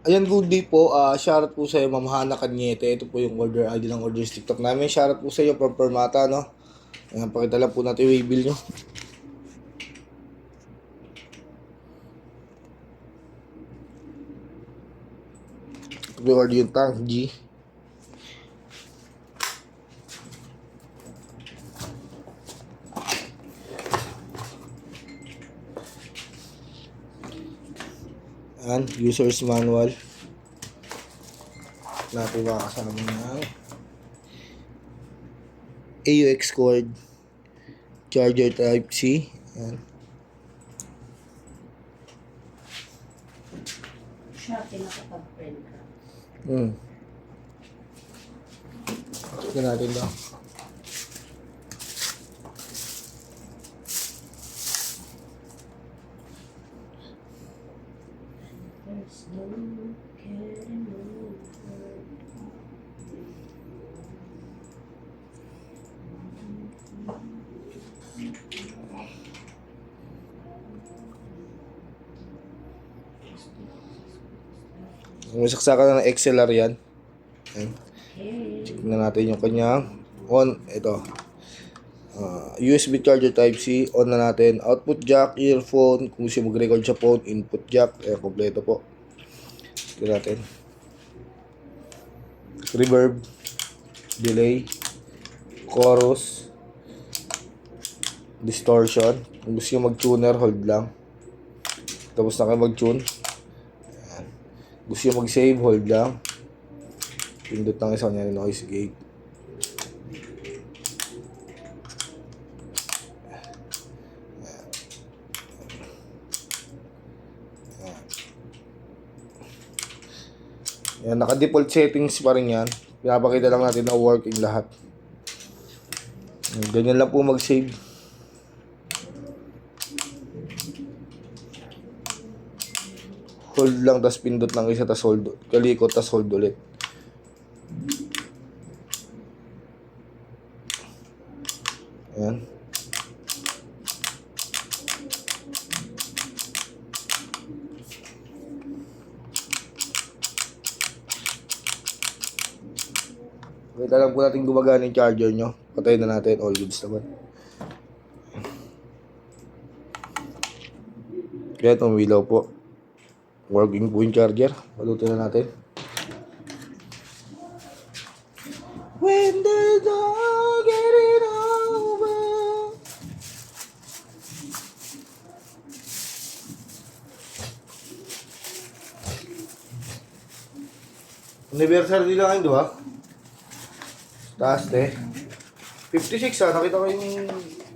Ayan, good day po. Shoutout po sa iyo, Ma'am Hana Cañete. Ito po yung order ID ng order sa TikTok namin. Shoutout po sa iyo from Permata, no? Ayan, pakita lang po natin yung waybill nyo. Ito po yung order yung tank, G. Ayan, user's manual. Natin makakasama ng AUX cord, charger type C. Ayan. Shopee nakapag-print ka. Tignan natin daw. There's no getting over. May saksakan ng XLR yan. Ayan. Okay. Check na natin yung kanyang on. Ito. USB charger type C. On na natin. Output jack, earphone. Kung gusto mag-record sa phone, input jack. Ayan, kompleto po. Check natin. Reverb. Delay. Chorus. Distortion. Kung gusto nyo mag-tuner, hold lang. Tapos na kayo mag-tune. Ayan. Gusto nyo mag-save, hold lang. Pindot ng isang niya noise gate. Yan, naka-default settings pa rin yan. Pinapakita lang natin na working lahat. Ganyan lang po mag-save. Hold lang, tas pindot ng isa, tas hold. Kalikot, tas hold ulit. Ayan. Wait lang po natin gumagana yung charger nyo. Patayin na natin. All goods naman. Kaya itong wilaw po. Working po yung charger. Palutin na natin. When the dog get it over. Anniversary nila ngayon, di ba? Taas, te. 56 nakita ko yung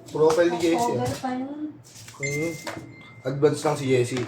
profile ni Jessie. Over pa yun. Advance lang si Jessie.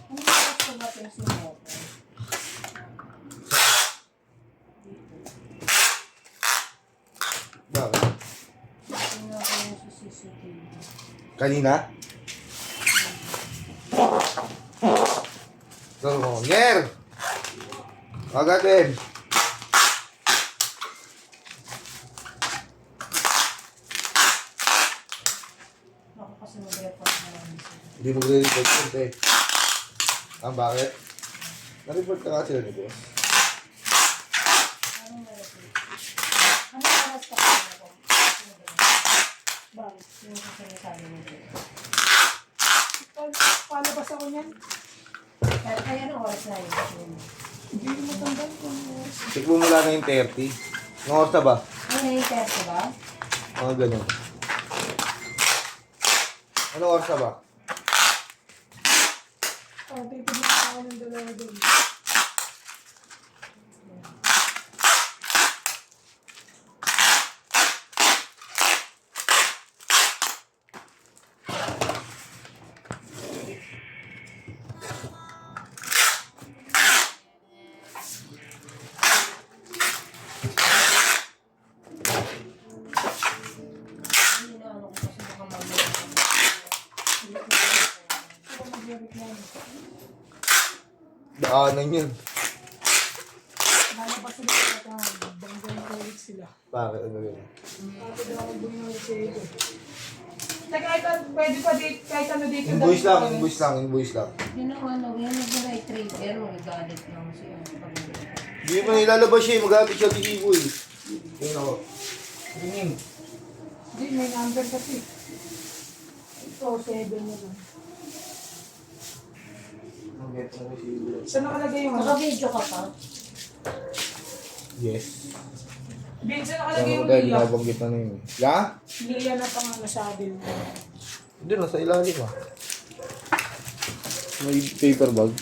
Ano gusto ba yung simoto? Bakit? Tingnan ko yung sa CCTV. Kanina? Nger! Agatin! Ako kasi mag-report na lang sila. Hindi magre-report yun, te. Bakit? Na-report ka kasi ni boss. Anong na-report? Anong oras ka pa ako? Bakit? Yung sinasabi mo dito? Palabas ako niyan. Kaya anong oras na yun? Hindi mo matandaan kung oras. Check mo mula na yung 30. Anong oras na ba? Ano na yung test ba? Mga ganun. Anong oras na ba? Oh, titignan ako ng dalawa doon. Daanan yun. Lalabas sila sa katahan. Banggang ulit sila. Bakit? Ano yun? Sabi daw ako bumili sa ito. Kahit pwede pa dito, kahit ano dito. Invoice lang, invoice lang, invoice lang. Yun ang ano, yan nag-right trigger, magagalit lang siya. Hindi mo ilalabas siya, mag-aapit siya titibo eh. Tingnan ako. Tingin. Hindi, may number kasi. Ito, 7 na lang. Mag-get mo receiver. Saan nakalagay yung ano? Naka-video ka pa? Yes. Bin, saan nakalagay yung Dahil Lia? nabanggit na yun. Ya? Lia na pangalan sa akin. Hindi, nasa ilalim ah. May paper bag.